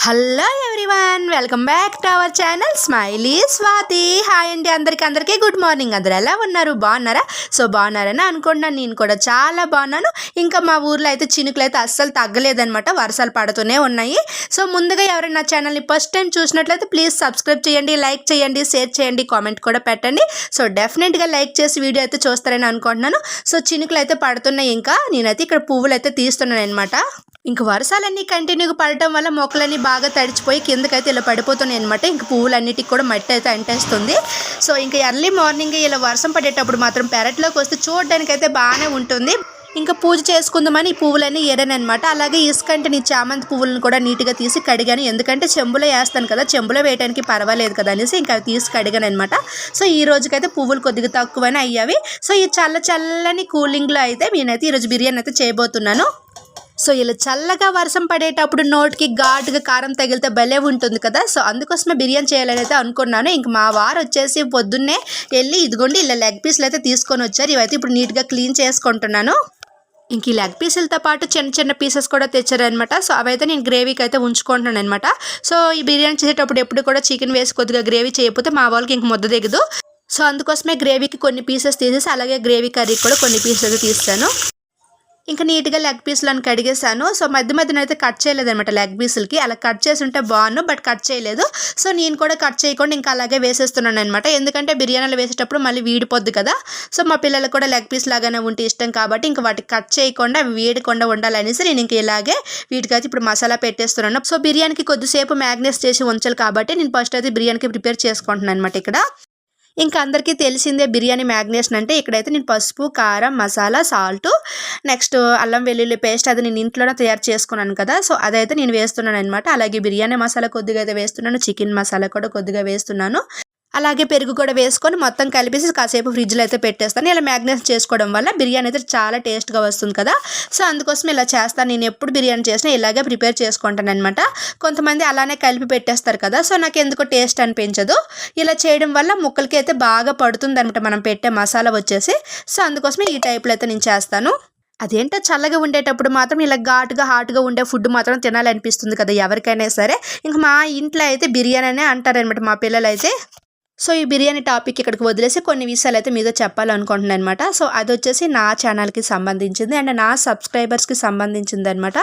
Hello everyone, welcome back to our channel smiley Swathi. Hi అండి, అందరికీ good morning. అందరు ఎలా ఉన్నారు? బాగున్నారా? సో బాగున్నారని అనుకుంటున్నాను. నేను కూడా చాలా బాగున్నాను. ఇంకా మా ఊర్లో అయితే చినుకులు అయితే అస్సలు తగ్గలేదనమాట, వర్షాలు పడుతూనే ఉన్నాయి. సో ముందుగా ఎవరైనా నా ఛానల్ని ఫస్ట్ టైం చూసినట్లయితే ప్లీజ్ సబ్స్క్రైబ్ చేయండి, లైక్ చేయండి, షేర్ చేయండి, కామెంట్ కూడా పెట్టండి. సో డెఫినెట్గా లైక్ చేసి వీడియో అయితే చూస్తారని అనుకుంటున్నాను. సో చినుకులు అయితే పడుతున్నాయి. ఇంకా నేనైతే ఇక్కడ పువ్వులు అయితే తీస్తున్నాను అనమాట. ఇంక వర్షాలన్నీ కంటిన్యూగా పడటం వల్ల మొక్కలన్నీ బాగా తడిచిపోయి కిందకైతే ఇలా పడిపోతున్నాయి అనమాట. ఇంక పువ్వులన్నిటికి కూడా మట్టి అయితే అంటేస్తుంది. సో ఇంకా ఎర్లీ మార్నింగ్ ఇలా వర్షం పడేటప్పుడు మాత్రం పెరట్లోకి వస్తే చూడడానికి అయితే బాగానే ఉంటుంది. ఇంకా పూజ చేసుకుందామని ఈ పువ్వులన్నీ ఏరానమాట. అలాగే ఇసుకంటే చామంతి పువ్వులను కూడా నీట్గా తీసి కడిగాను. ఎందుకంటే చెంబులో వేస్తాను కదా, చెంబులో వేయడానికి పర్వాలేదు కదా అనేసి ఇంకా తీసి కడిగాను అనమాట. సో ఈ రోజుకైతే పువ్వులు కొద్దిగా తక్కువనే అయ్యావి. సో ఈ చల్లని కూలింగ్లో అయితే నేనైతే ఈరోజు బిర్యానీ అయితే చేయబోతున్నాను. సో ఇలా చల్లగా వర్షం పడేటప్పుడు నోటికి ఘాటుగా కారం తగిలితే భలే ఉంటుంది కదా. సో అందుకోసమే బిర్యానీ చేయాలని అయితే అనుకున్నాను. ఇంక మా వారు వచ్చేసి పొద్దున్నే వెళ్ళి ఇదిగోండి ఇలా లెగ్ పీసులు అయితే తీసుకొని వచ్చారు. ఇవైతే ఇప్పుడు నీట్గా క్లీన్ చేసుకుంటున్నాను. ఇంక ఈ లెగ్ పీసులతో పాటు చిన్న పీసెస్ కూడా తెచ్చారనమాట. సో అవైతే నేను గ్రేవీకి అయితే ఉంచుకుంటున్నాను అనమాట. సో ఈ బిర్యానీ చేసేటప్పుడు ఎప్పుడు కూడా చికెన్ వేసి కొద్దిగా గ్రేవీ చేయకపోతే మా వాళ్ళకి ఇంక ముద్ద దిగదు. సో అందుకోసమే గ్రేవీకి కొన్ని పీసెస్ తీసేసి అలాగే గ్రేవీ కర్రీకి కూడా కొన్ని పీసెస్ అయితే తీస్తాను. ఇంకా నీట్గా లెగ్ పీసులను కడిగేసాను. సో మధ్యన అయితే కట్ చేయలేదనమాట లెగ్ పీసులకి. అలా కట్ చేసి ఉంటే బాగున్నాను, బట్ కట్ చేయలేదు. సో నేను కూడా కట్ చేయకుండా ఇంకా అలాగే వేసేస్తున్నాను అనమాట. ఎందుకంటే బిర్యానీలో వేసేటప్పుడు మళ్ళీ వీడిపోద్ది కదా. సో మా పిల్లలకు కూడా లెగ్ పీస్ లాగానే ఉంటే ఇష్టం కాబట్టి ఇంకా వాటికి కట్ చేయకుండా వీడకుండా ఉండాలనేసి నేను ఇంక ఇలాగే వీటికైతే ఇప్పుడు మసాలా పెట్టేస్తున్నాను. సో బిర్యానీకి కొద్దిసేపు మ్యాగ్నేట్ చేసి ఉంచాలి కాబట్టి నేను ఫస్ట్ అయితే బిర్యానీకి ప్రిపేర్ చేసుకుంటున్నాను అనమాట. ఇక్కడ ఇంకా అందరికీ తెలిసిందే బిర్యానీ మ్యాగ్నేషన్ అంటే. ఇక్కడైతే నేను పసుపు, కారం, మసాలా, సాల్ట్, నెక్స్ట్ అల్లం వెల్లుల్లి పేస్ట్ అది నేను ఇంట్లోనే తయారు చేసుకున్నాను కదా. సో అదైతే నేను వేస్తున్నాను అనమాట. అలాగే బిర్యానీ మసాలా కొద్దిగా అయితే వేస్తున్నాను, చికెన్ మసాలా కూడా కొద్దిగా వేస్తున్నాను, అలాగే పెరుగు కూడా వేసుకొని మొత్తం కలిపేసి కాసేపు ఫ్రిడ్జ్లో అయితే పెట్టేస్తాను. ఇలా మ్యాగ్నేట్ చేసుకోవడం వల్ల బిర్యానీ అయితే చాలా టేస్ట్గా వస్తుంది కదా. సో అందుకోసం ఇలా చేస్తాను. నేను ఎప్పుడు బిర్యానీ చేసినా ఇలాగే ప్రిపేర్ చేసుకుంటాను అనమాట. కొంతమంది అలానే కలిపి పెట్టేస్తారు కదా. సో నాకు ఎందుకో టేస్ట్ అనిపించదు. ఇలా చేయడం వల్ల ముక్కలకి అయితే బాగా పడుతుంది అనమాట మనం పెట్టే మసాలా వచ్చేసి. సో అందుకోసమే ఈ టైప్లో అయితే నేను చేస్తాను. అదేంటో చల్లగా ఉండేటప్పుడు మాత్రం ఇలా ఘాటుగా హాట్గా ఉండే ఫుడ్ మాత్రం తినాలనిపిస్తుంది కదా ఎవరికైనా సరే. ఇంకా మా ఇంట్లో అయితే బిర్యానీ అనే అంటారనమాట మా పిల్లలు అయితే. సో ఈ బిర్యానీ టాపిక్ ఇక్కడికి వదిలేసి కొన్ని విషయాలు అయితే మీతో చెప్పాలనుకుంటున్నాను అనమాట. సో అది వచ్చేసి నా ఛానల్కి సంబంధించింది అండ్ నా సబ్స్క్రైబర్స్కి సంబంధించింది అనమాట.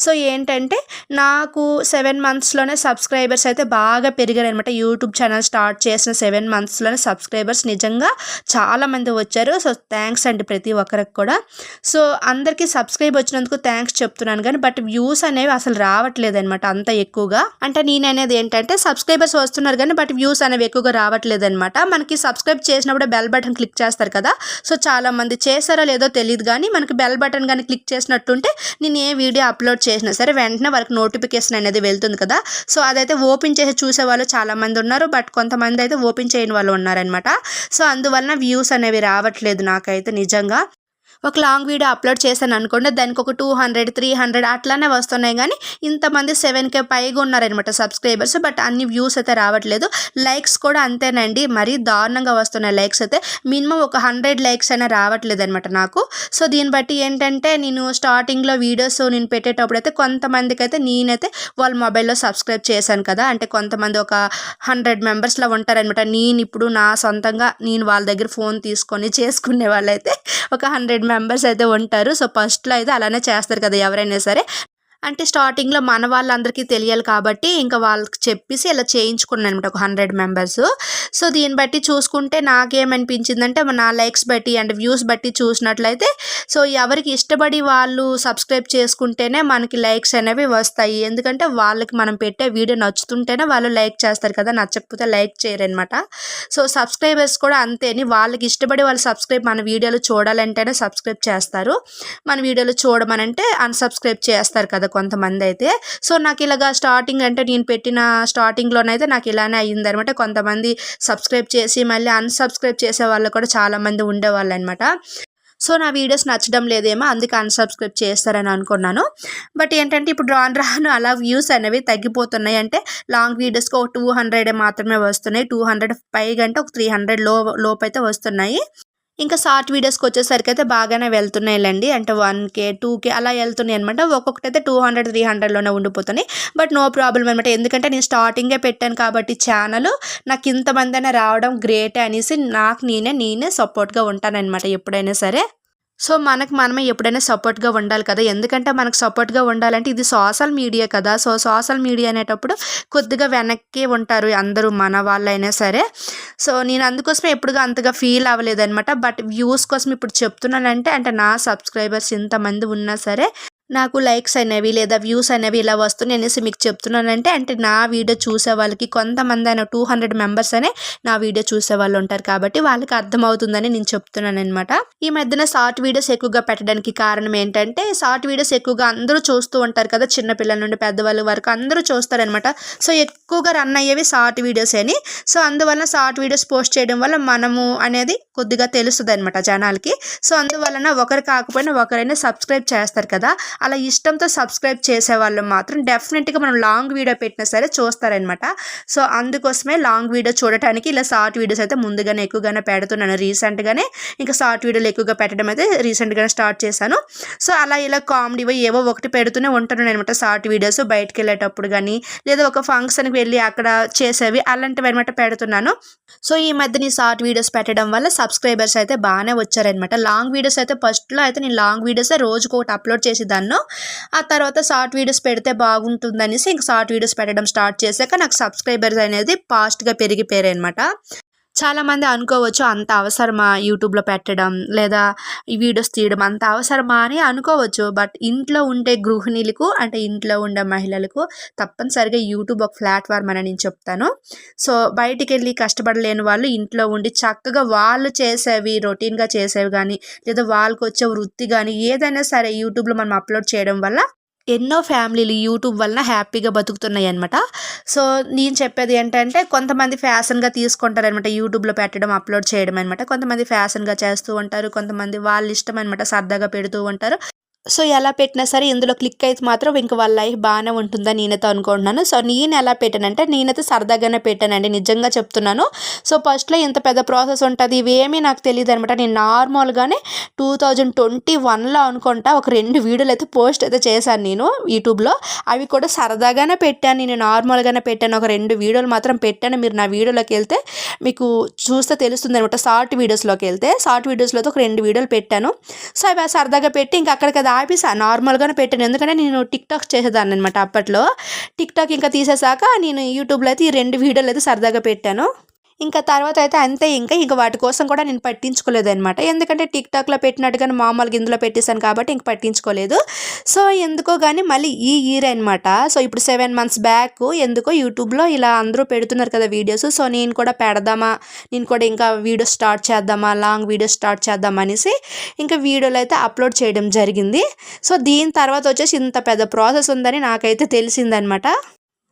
సో ఏంటంటే నాకు 7 monthsలోనే సబ్స్క్రైబర్స్ అయితే బాగా పెరిగారు అనమాట. యూట్యూబ్ ఛానల్ స్టార్ట్ చేసిన 7 monthsలోనే సబ్స్క్రైబర్స్ నిజంగా చాలామంది వచ్చారు. సో థ్యాంక్స్ అండి ప్రతి ఒక్కరికి కూడా. సో అందరికీ సబ్స్క్రైబ్ వచ్చినందుకు థ్యాంక్స్ చెప్తున్నాను కానీ బట్ వ్యూస్ అనేవి అసలు రావట్లేదు అనమాట అంత ఎక్కువగా. అంటే నేను అనేది ఏంటంటే సబ్స్క్రైబర్స్ వస్తున్నారు కానీ బట్ వ్యూస్ అనేవి ఎక్కువగా రావట్లేదనమాట. మనకి సబ్స్క్రైబ్ చేసినప్పుడు బెల్ బటన్ క్లిక్ చేస్తారు కదా. సో చాలా మంది చేస్తారో లేదో తెలియదు కానీ మనకి బెల్ బటన్ కానీ క్లిక్ చేసినట్టుంటే నేను ఏ వీడియో అప్లోడ్ చేసినా సరే వెంటనే వాళ్ళకి నోటిఫికేషన్ అనేది వెళ్తుంది కదా. సో అదైతే ఓపెన్ చేసి చూసే వాళ్ళు చాలా మంది ఉన్నారు, బట్ కొంతమంది అయితే ఓపెన్ చేయని వాళ్ళు ఉన్నారనమాట. సో అందువలన వ్యూస్ అనేవి రావట్లేదు నాకైతే నిజంగా. ఒక లాంగ్ వీడియో అప్లోడ్ చేశాను అనుకోండి, దానికి ఒక 200, 300 అట్లానే వస్తున్నాయి కానీ ఇంతమంది 7K పైగా ఉన్నారనమాట సబ్స్క్రైబర్స్, బట్ అన్ని వ్యూస్ అయితే రావట్లేదు. లైక్స్ కూడా అంతేనండి, మరీ దారుణంగా వస్తున్నాయి లైక్స్ అయితే. మినిమం ఒక 100 లైక్స్ అయినా రావట్లేదు అనమాట నాకు. సో దీన్ని బట్టి ఏంటంటే నేను స్టార్టింగ్లో వీడియోస్ నేను పెట్టేటప్పుడు అయితే కొంతమందికి అయితే నేనైతే వాళ్ళ మొబైల్లో సబ్స్క్రైబ్ చేశాను కదా. అంటే కొంతమంది ఒక 100 మెంబర్స్లో ఉంటారనమాట. నేను ఇప్పుడు నా సొంతంగా నేను వాళ్ళ దగ్గర ఫోన్ తీసుకొని చేసుకునే వాళ్ళైతే ఒక 100 మెంబర్స్ అయితే ఉంటారు. సో ఫస్ట్లో అయితే అలానే చేస్తారు కదా ఎవరైనా సరే. అంటే స్టార్టింగ్లో మన వాళ్ళందరికీ తెలియాలి కాబట్టి ఇంకా వాళ్ళకి చెప్పేసి ఇలా చేయించుకున్నాను అనమాట ఒక 100 మెంబర్స్. సో దీన్ని బట్టి చూసుకుంటే నాకేమనిపించిందంటే నా లైక్స్ బట్టి అండ్ వ్యూస్ బట్టి చూసినట్లయితే సో ఎవరికి ఇష్టపడి వాళ్ళు సబ్స్క్రైబ్ చేసుకుంటేనే మనకి లైక్స్ అనేవి వస్తాయి. ఎందుకంటే వాళ్ళకి మనం పెట్టే వీడియో నచ్చుతుంటేనే వాళ్ళు లైక్ చేస్తారు కదా, నచ్చకపోతే లైక్ చేయరనమాట. సో సబ్స్క్రైబర్స్ కూడా అంతేని, వాళ్ళకి ఇష్టపడి వాళ్ళు మన వీడియోలు చూడాలంటేనే సబ్స్క్రైబ్ చేస్తారు. మన వీడియోలు చూడమనంటే అన్సబ్స్క్రైబ్ చేస్తారు కదా కొంతమంది అయితే. సో నాకు ఇలాగా స్టార్టింగ్ అంటే నేను పెట్టిన స్టార్టింగ్లోనైతే నాకు ఇలానే అయ్యిందనమాట. కొంతమంది సబ్స్క్రైబ్ చేసి మళ్ళీ అన్సబ్స్క్రైబ్ చేసే వాళ్ళు కూడా చాలామంది ఉండేవాళ్ళు అనమాట. సో నా వీడియోస్ నచ్చడం లేదేమో అందుకే అన్సబ్స్క్రైబ్ చేస్తారని అనుకున్నాను. బట్ ఏంటంటే ఇప్పుడు రాను అలా వ్యూస్ అనేవి తగ్గిపోతున్నాయి. అంటే లాంగ్ వీడియోస్కి ఒక 200 మాత్రమే వస్తున్నాయి. 200 పైగా అంటే ఒక 300 లోపు అయితే వస్తున్నాయి. ఇంకా షార్ట్ వీడియోస్కి వచ్చేసరికి అయితే బాగానే వెళ్తున్నాయిలేండి. అంటే 1K 2K అలా వెళ్తున్నాయి అనమాట. ఒక్కొక్కటైతే 200 300లోనే ఉండిపోతున్నాయి. బట్ నో ప్రాబ్లం అనమాట. ఎందుకంటే నేను స్టార్టింగే పెట్టాను కాబట్టి ఛానల్ నాకు ఇంతమంది అయినా రావడం గ్రేటే అనేసి నాకు నేనే సపోర్ట్గా ఉంటానన్నమాట ఎప్పుడైనా సరే. సో మనకు మనమే ఎప్పుడైనా సపోర్ట్గా ఉండాలి కదా. ఎందుకంటే మనకు సపోర్ట్గా ఉండాలంటే ఇది సోషల్ మీడియా కదా. సో సోషల్ మీడియా అనేటప్పుడు కొద్దిగా వెనక్కి ఉంటారు అందరూ, మన వాళ్ళైనా సరే. సో నేను అందుకోసమే ఎప్పుడుగా అంతగా ఫీల్ అవ్వలేదన్నమాట. బట్ వ్యూస్ కోసం ఇప్పుడు చెప్తున్నానంటే అంటే నా సబ్స్క్రైబర్స్ ఇంతమంది ఉన్నా సరే నాకు లైక్స్ అనేవి లేదా వ్యూస్ అనేవి ఇలా వస్తున్నాయి అనేసి మీకు చెప్తున్నానంటే అంటే నా వీడియో చూసే వాళ్ళకి కొంతమంది అయినా 200 మెంబర్స్ అనే నా వీడియో చూసే వాళ్ళు ఉంటారు కాబట్టి వాళ్ళకి అర్థమవుతుందని నేను చెప్తున్నాను అనమాట. ఈ మధ్యన షార్ట్ వీడియోస్ ఎక్కువగా పెట్టడానికి కారణం ఏంటంటే షార్ట్ వీడియోస్ ఎక్కువగా అందరూ చూస్తూ ఉంటారు కదా, చిన్నపిల్లల నుండి పెద్దవాళ్ళ వరకు అందరూ చూస్తారనమాట. సో ఎక్కువగా రన్ అయ్యేవి షార్ట్ వీడియోస్ అని. సో అందువల్ల షార్ట్ వీడియోస్ పోస్ట్ చేయడం వల్ల మనము అనేది కొద్దిగా తెలుస్తుంది అనమాట జనాలకి. సో అందువలన ఒకరు కాకపోయినా ఒకరైనా సబ్స్క్రైబ్ చేస్తారు కదా. అలా ఇష్టంతో సబ్స్క్రైబ్ చేసే వాళ్ళు మాత్రం డెఫినెట్గా మనం లాంగ్ వీడియో పెట్టినా సరే చూస్తారనమాట. సో అందుకోసమే లాంగ్ వీడియో చూడటానికి ఇలా షార్ట్ వీడియోస్ అయితే ముందుగానే ఎక్కువగానే పెడుతున్నాను. రీసెంట్గానే ఇంకా షార్ట్ వీడియోలు ఎక్కువగా పెట్టడం అయితే రీసెంట్గానే స్టార్ట్ చేశాను. సో అలా ఇలా కామెడీ ఏవో ఒకటి పెడుతూనే ఉంటాను అనమాట. షార్ట్ వీడియోస్ బయటకు వెళ్ళేటప్పుడు కానీ లేదా ఒక ఫంక్షన్కి వెళ్ళి అక్కడ చేసేవి అలాంటివి అనమాట పెడుతున్నాను. సో ఈ మధ్య ఈ షార్ట్ వీడియోస్ పెట్టడం వల్ల సబ్స్క్రైబర్స్ అయితే బాగానే వచ్చారనమాట. లాంగ్ వీడియోస్ అయితే ఫస్ట్లో అయితే నేను లాంగ్ వీడియోస్ రోజుకు ఒకటి అప్లోడ్ చేసేదాన్ని. ఆ తర్వాత షార్ట్ వీడియోస్ పెడితే బాగుంటుందనేసి ఇంక షార్ట్ వీడియోస్ పెట్టడం స్టార్ట్ చేశాక నాకు సబ్స్క్రైబర్స్ అనేది ఫాస్ట్గా పెరిగిపోయారు అనమాట. చాలామంది అనుకోవచ్చు అంత అవసరమా యూట్యూబ్లో పెట్టడం లేదా ఈ వీడియోస్ తీయడం అంత అవసరమా అని అనుకోవచ్చు. బట్ ఇంట్లో ఉండే గృహిణులకు అంటే ఇంట్లో ఉండే మహిళలకు తప్పనిసరిగా యూట్యూబ్ ఒక ప్లాట్ఫామ్ అని నేను చెప్తాను. సో బయటికి వెళ్ళి కష్టపడలేని వాళ్ళు ఇంట్లో ఉండి చక్కగా వాళ్ళు చేసేవి రొటీన్గా చేసేవి కానీ లేదా వాళ్ళకి వచ్చే వృత్తి కానీ ఏదైనా సరే యూట్యూబ్లో మనం అప్లోడ్ చేయడం వల్ల ఎన్నో ఫ్యామిలీలు యూట్యూబ్ వలన హ్యాపీగా బతుకుతున్నాయి అనమాట. సో నేను చెప్పేది ఏంటంటే కొంతమంది ఫ్యాషన్గా తీసుకుంటారనమాట యూట్యూబ్లో పెట్టడం అప్లోడ్ చేయడం అనమాట. కొంతమంది ఫ్యాషన్గా చేస్తూ ఉంటారు, కొంతమంది వాళ్ళ ఇష్టం అనమాట సరదాగా పెడుతూ ఉంటారు. సో ఎలా పెట్టినా సరే ఇందులో క్లిక్ అయితే మాత్రం ఇంక వాళ్ళ లైఫ్ బాగానే ఉంటుందని నేనైతే అనుకుంటున్నాను. సో నేను ఎలా పెట్టానంటే నేనైతే సరదాగానే పెట్టానండి, నిజంగా చెప్తున్నాను. సో ఫస్ట్లో ఇంత పెద్ద ప్రాసెస్ ఉంటుంది ఇవేమీ నాకు తెలియదు అనమాట. నేను నార్మల్గానే 2021లో అనుకుంటా ఒక 2 వీడియోలు అయితే పోస్ట్ అయితే చేశాను నేను యూట్యూబ్లో. అవి కూడా సరదాగానే పెట్టాను, నేను నార్మల్గానే పెట్టాను. ఒక 2 వీడియోలు మాత్రం పెట్టాను. మీరు నా వీడియోలోకి వెళ్తే మీకు చూస్తే తెలుస్తుంది అనమాట. షార్ట్ వీడియోస్లోకి వెళ్తే షార్ట్ వీడియోస్లో ఒక 2 వీడియోలు పెట్టాను. సో అవి సరదాగా పెట్టి ఇంకా అక్కడికి ఆపేసా, నార్మల్గానే పెట్టాను. ఎందుకంటే నేను టిక్టాక్ చేసేదాన్ని అనమాట అప్పట్లో. టిక్టాక్ ఇంకా తీసేసాక నేను యూట్యూబ్లో అయితే ఈ 2 వీడియోలు అయితే సరదాగా పెట్టాను. ఇంకా తర్వాత అయితే అంతే ఇంకా వాటి కోసం కూడా నేను పట్టించుకోలేదనమాట. ఎందుకంటే టిక్టాక్లో పెట్టినట్టుగానే మామూలుగా ఇందులో పెట్టేశాను కాబట్టి ఇంక పట్టించుకోలేదు. సో ఎందుకో కానీ మళ్ళీ ఈ ఇయర్ అనమాట. సో ఇప్పుడు 7 మంత్స్ బ్యాక్ ఎందుకో యూట్యూబ్లో ఇలా అందరూ పెడుతున్నారు కదా వీడియోస్. సో నేను కూడా పెడదామా, నేను కూడా ఇంకా వీడియోస్ స్టార్ట్ చేద్దామా, లాంగ్ వీడియోస్ స్టార్ట్ చేద్దాం అనేసి ఇంకా వీడియోలు అయితే అప్లోడ్ చేయడం జరిగింది. సో దీని తర్వాత వచ్చేసి ఇంత పెద్ద ప్రాసెస్ ఉందని నాకైతే తెలిసిందనమాట.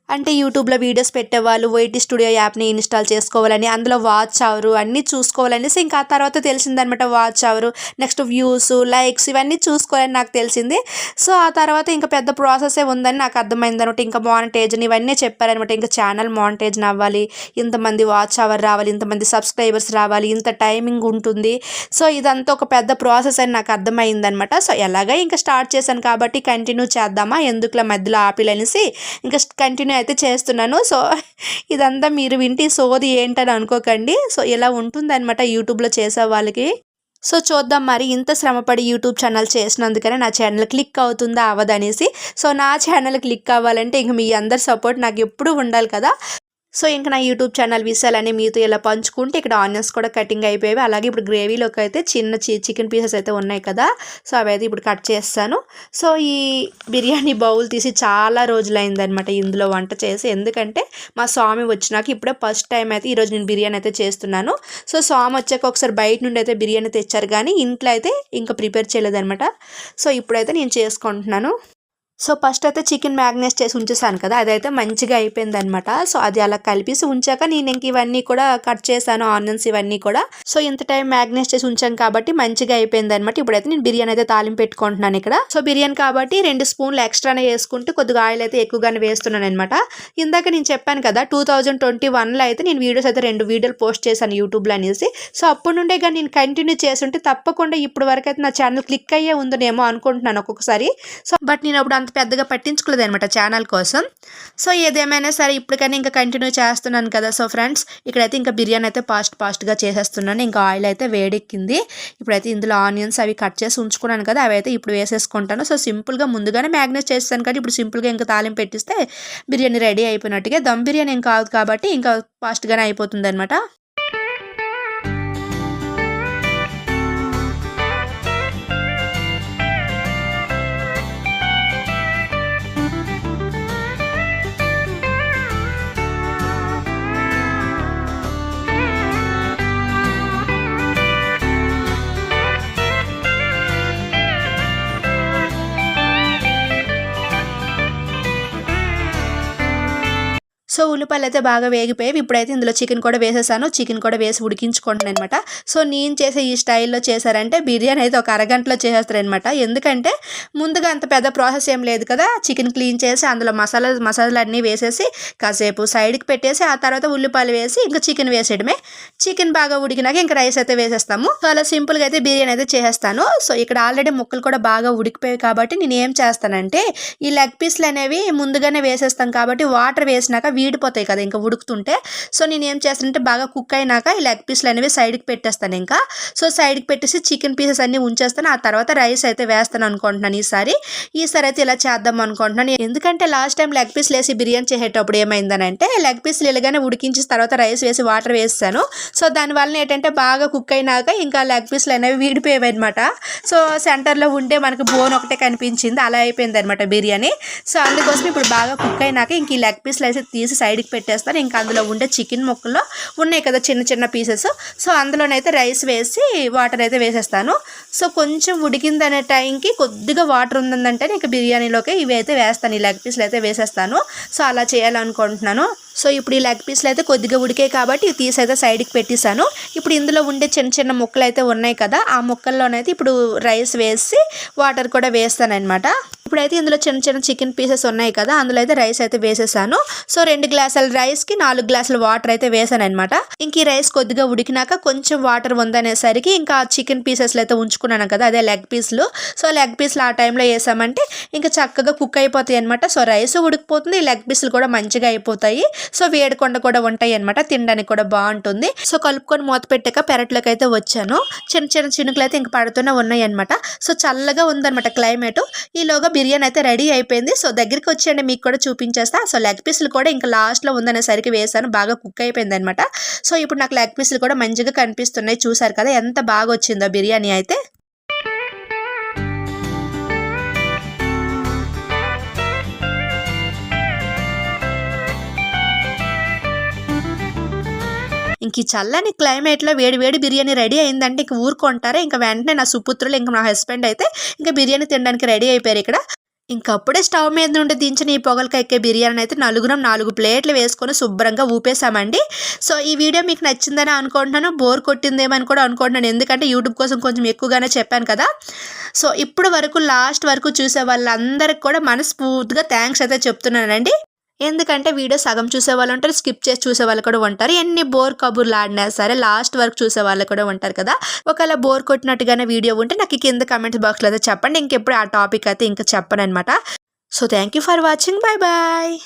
అంటే యూట్యూబ్లో వీడియోస్ పెట్టేవాళ్ళు వైటీ స్టూడియో యాప్ని ఇన్స్టాల్ చేసుకోవాలని, అందులో వాచ్ అవరు అన్నీ చూసుకోవాలనేసి ఇంకా ఆ తర్వాత తెలిసిందనమాట. Watch hour, next views, likes ఇవన్నీ చూసుకోవాలని నాకు తెలిసింది. సో ఆ తర్వాత ఇంకా పెద్ద ప్రాసెసే ఉందని నాకు అర్థమైంది అనమాట. ఇంకా మానిటైజన్ ఇవన్నీ చెప్పారనమాట. ఇంకా ఛానల్ మానిటైజన్ అవ్వాలి, ఇంతమంది వాచ్ అవర్ రావాలి, ఇంతమంది సబ్స్క్రైబర్స్ రావాలి, ఇంత టైమింగ్ ఉంటుంది. సో ఇదంతా ఒక పెద్ద ప్రాసెస్ అని నాకు అర్థమైందనమాట. సో ఎలాగ ఇంకా స్టార్ట్ చేశాను కాబట్టి కంటిన్యూ చేద్దామా, ఎందుకులా మధ్యలో ఆపిలనేసి ఇంకా కంటిన్యూ అయితే చేస్తున్నాను. సో ఇదంతా మీరు వింటే సోది ఏంటని అనుకోకండి. సో ఇలా ఉంటుందన్నమాట యూట్యూబ్లో చేసే వాళ్ళకి. సో చూద్దాం మరి ఇంత శ్రమపడి యూట్యూబ్ ఛానల్ చేసినందుకనే నా ఛానల్ క్లిక్ అవుతుందా అవ్వదనేసి. సో నా ఛానల్ క్లిక్ అవ్వాలంటే ఇంక మీ అందరి సపోర్ట్ నాకు ఎప్పుడూ ఉండాలి కదా. సో ఇంకా నా యూట్యూబ్ ఛానల్ విషయాలన్నీ మీతో ఇలా పంచుకుంటే ఇక్కడ ఆనియన్స్ కూడా కటింగ్ అయిపోయాయి. అలాగే ఇప్పుడు గ్రేవీలోకి అయితే చిన్న చికెన్ పీసెస్ అయితే ఉన్నాయి కదా, సో అవి అయితే ఇప్పుడు కట్ చేస్తాను. సో ఈ బిర్యానీ బౌల్ తీసి చాలా రోజులైందనమాట ఇందులో వంట చేసి. ఎందుకంటే మా స్వామి వచ్చినాక ఇప్పుడే ఫస్ట్ టైం అయితే ఈరోజు నేను బిర్యానీ అయితే చేస్తున్నాను. సో స్వామి వచ్చాక ఒకసారి బయట నుండి అయితే బిర్యానీ తెచ్చారు కానీ ఇంట్లో అయితే ఇంకా ప్రిపేర్ చేయలేదనమాట. సో ఇప్పుడైతే నేను చేసుకుంటున్నాను. సో ఫస్ట్ అయితే చికెన్ మ్యాగ్నేట్ చేసి ఉంచేసాను కదా, అదైతే మంచిగా అయిపోయింది అనమాట. సో అది అలా కలిపేసి ఉంచాక నేను ఇంక ఇవన్నీ కూడా కట్ చేశాను, ఆనియన్స్ ఇవన్నీ కూడా. సో ఇంత టైం మ్యాగ్నేట్ చేసి ఉంచాం కాబట్టి మంచిగా అయిపోయింది అనమాట. ఇప్పుడైతే నేను బిర్యానీ అయితే తాలింపు పెట్టుకుంటున్నాను ఇక్కడ. సో బిర్యానీ కాబట్టి 2 స్పూన్లు ఎక్స్ట్రానే వేసుకుంటూ కొద్దిగా ఆయిల్ అయితే ఎక్కువగానే వేస్తున్నాను అనమాట. ఇందాక నేను చెప్పాను కదా 2021లో అయితే నేను వీడియోస్ అయితే 2 వీడియోలు పోస్ట్ చేశాను యూట్యూబ్లో అనేసి. సో అప్పటి నుండే కానీ నేను కంటిన్యూ చేస్తుంటే తప్పకుండా ఇప్పుడు వరకు అయితే నా ఛానల్ క్లిక్ అయ్యే ఉందనేమో అనుకుంటున్నాను ఒక్కొక్కసారి. సో బట్ నేను అప్పుడు అంత పెద్దగా పట్టించుకోలేదు అనమాట ఛానల్ కోసం. సో ఏదేమైనా సరే ఇప్పటికైనా ఇంకా కంటిన్యూ చేస్తున్నాను కదా. సో ఫ్రెండ్స్ ఇక్కడైతే ఇంకా బిర్యానీ అయితే ఫాస్ట్గా చేసేస్తున్నాను. ఇంకా ఆయిల్ అయితే వేడెక్కింది. ఇప్పుడైతే ఇందులో ఆనియన్స్ అవి కట్ చేసి ఉంచుకున్నాను కదా, అవి అయితే ఇప్పుడు వేసేసుకుంటాను. సో సింపుల్గా ముందుగానే మ్యాగ్నేట్ చేస్తాను కానీ ఇప్పుడు సింపుల్గా ఇంకా తాలింపు పెట్టిస్తే బిర్యానీ రెడీ అయిపోయినట్టుగా. దమ్ బిర్యానీ ఏం కాదు కాబట్టి ఇంకా ఫాస్ట్గానే అయిపోతుంది అనమాట. సో ఉల్లిపాయలు అయితే బాగా వేగిపోయి ఇప్పుడైతే ఇందులో చికెన్ కూడా వేసేసాను. చికెన్ కూడా వేసి ఉడికించుకుంటాను అనమాట. సో నేను చేసే ఈ స్టైల్లో చేశారంటే బిర్యానీ అయితే ఒక అరగంటలో చేసేస్తారనమాట. ఎందుకంటే ముందుగా అంత పెద్ద ప్రాసెస్ ఏం లేదు కదా. చికెన్ క్లీన్ చేసి అందులో మసాలాలు అన్నీ వేసేసి కాసేపు సైడ్కి పెట్టేసి ఆ తర్వాత ఉల్లిపాయలు వేసి ఇంకా చికెన్ వేసేయడమే. చికెన్ బాగా ఉడికినాక ఇంకా రైస్ అయితే వేసేస్తాము. సో అలా సింపుల్గా అయితే బిర్యానీ అయితే చేసేస్తాను. సో ఇక్కడ ఆల్రెడీ ముక్కలు కూడా బాగా ఉడికిపోయాయి కాబట్టి నేను ఏం చేస్తానంటే ఈ లెగ్ పీస్లు అనేవి ముందుగానే వేసేస్తాం కాబట్టి వాటర్ వేసినాక వీడిపోతాయి కదా ఇంకా ఉడుకుతుంటే. సో నేను ఏం చేస్తానంటే బాగా కుక్ అయినాక ఈ లెగ్ పీస్లు అనేవి సైడ్కి పెట్టేస్తాను ఇంకా. సో సైడ్కి పెట్టేసి చికెన్ పీసెస్ అన్నీ ఉంచేస్తాను. ఆ తర్వాత రైస్ అయితే వేస్తాను అనుకుంటున్నాను ఈసారి అయితే ఇలా చేద్దాం అనుకుంటున్నాను. ఎందుకంటే లాస్ట్ టైం లెగ్ పీస్లు వేసి బిర్యానీ చేసేటప్పుడు ఏమైందనంటే లెగ్ పీస్లు ఇలాగానే ఉడికించి తర్వాత రైస్ వేసి వాటర్ వేస్తాను. సో దానివల్ల ఏంటంటే బాగా కుక్ అయినాక ఇంకా లెగ్ పీస్లు అనేవి వీడిపోయాయి అనమాట. సో సెంటర్లో ఉంటే మనకి బోన్ ఒకటే కనిపించింది, అలా అయిపోయింది అనమాట బిర్యానీ. సో అందుకోసం ఇప్పుడు బాగా కుక్ అయినాక ఇంక ఈ లెగ్ పీస్లు అయితే తీసి సైడ్కి పెట్టేస్తాను. ఇంకా అందులో ఉండే చికెన్ ముక్కల్లో ఉన్నాయి కదా చిన్న చిన్న పీసెస్, సో అందులోనైతే రైస్ వేసి వాటర్ అయితే వేసేస్తాను. సో కొంచెం ఉడికిందనే టైంకి కొద్దిగా వాటర్ ఉందంటే ఇంకా బిర్యానీలోకి ఇవి అయితే వేస్తాను, ఈ లెగ్ పీస్లు అయితే వేసేస్తాను. సో అలా చేయాలనుకుంటున్నాను. సో ఇప్పుడు ఈ లెగ్ పీస్లు అయితే కొద్దిగా ఉడికాయి కాబట్టి ఇవి తీసి అయితే సైడ్కి పెట్టేశాను. ఇప్పుడు ఇందులో ఉండే చిన్న చిన్న ముక్కలు అయితే ఉన్నాయి కదా, ఆ ముక్కల్లోనైతే ఇప్పుడు రైస్ వేసి వాటర్ కూడా వేస్తాను అనమాట. ఇప్పుడైతే ఇందులో చిన్న చిన్న చికెన్ పీసెస్ ఉన్నాయి కదా, అందులో అయితే రైస్ అయితే వేసేసాను. సో 2 గ్లాసుల రైస్కి 4 గ్లాసుల వాటర్ అయితే వేసాను అనమాట. ఇంక ఈ రైస్ కొద్దిగా ఉడికినాక కొంచెం వాటర్ ఉందనేసరికి ఇంకా చికెన్ పీసెస్లు అయితే ఉంచుకున్నాను కదా, అదే లెగ్ పీస్లు. సో లెగ్ పీస్లు ఆ టైంలో వేసామంటే ఇంకా చక్కగా కుక్ అయిపోతాయి అనమాట. సో రైస్ ఉడికిపోతుంది, లెగ్ పీస్లు కూడా మంచిగా అయిపోతాయి. సో వేడికొండ కూడా ఉంటాయి అనమాట, తినడానికి కూడా బాగుంటుంది. సో కలుపుకొని మూత పెట్టాక పెరట్లోకి అయితే వచ్చాను. చిన్న చిన్న చినుకులు అయితే ఇంక పడుతూనే ఉన్నాయి అనమాట. సో చల్లగా ఉందన్నమాట క్లైమేట్. ఈలోగా బిర్యానీ అయితే రెడీ అయిపోయింది. సో దగ్గరికి వచ్చేయండి మీకు కూడా చూపించేస్తా. సో లెగ్ పీస్లు కూడా ఇంకా లాస్ట్లో ఉందనేసరికి వేసాను, బాగా కుక్ అయిపోయింది అనమాట. సో ఇప్పుడు నాకు లెగ్ పీస్లు కూడా మంచిగా కనిపిస్తున్నాయి, చూసారు కదా ఎంత బాగా వచ్చిందో బిర్యానీ అయితే. ఇంక ఈ చల్లని క్లైమేట్లో వేడి వేడి బిర్యానీ రెడీ అయిందంటే ఇంక ఊరుకుంటారా. ఇంకా వెంటనే నా సుపుత్రులు ఇంకా నా హస్బెండ్ అయితే ఇంకా బిర్యానీ తినడానికి రెడీ అయిపోయారు ఇక్కడ. ఇంకప్పుడే స్టవ్ మీద నుండి దించిన ఈ పొగలకి ఎక్కే బిర్యానీ అయితే 4 ప్లేట్లు వేసుకొని శుభ్రంగా ఊపేసామండి. సో ఈ వీడియో మీకు నచ్చిందని అనుకుంటున్నాను, బోర్ కొట్టిందేమని కూడా అనుకుంటున్నాను, ఎందుకంటే యూట్యూబ్ కోసం కొంచెం ఎక్కువగానే చెప్పాను కదా. సో ఇప్పుడు వరకు లాస్ట్ వరకు చూసే వాళ్ళందరికీ కూడా మనస్ఫూర్తిగా థ్యాంక్స్ అయితే చెప్తున్నానండి. ఎందుకంటే వీడియో సగం చూసే వాళ్ళు ఉంటారు, స్కిప్ చేసి చూసే వాళ్ళు కూడా ఉంటారు. ఎన్ని బోర్ కబుర్లు ఆడినా సరే లాస్ట్ వరకు చూసే వాళ్ళు కూడా ఉంటారు కదా. ఒకవేళ బోర్ కొట్టినట్టుగానే వీడియో ఉంటే నాకు కింద కామెంట్స్ బాక్స్లో అయితే చెప్పండి. ఇంకెప్పుడు ఆ టాపిక్ అయితే ఇంకా చెప్పను అనమాట. So thank you for watching. Bye bye.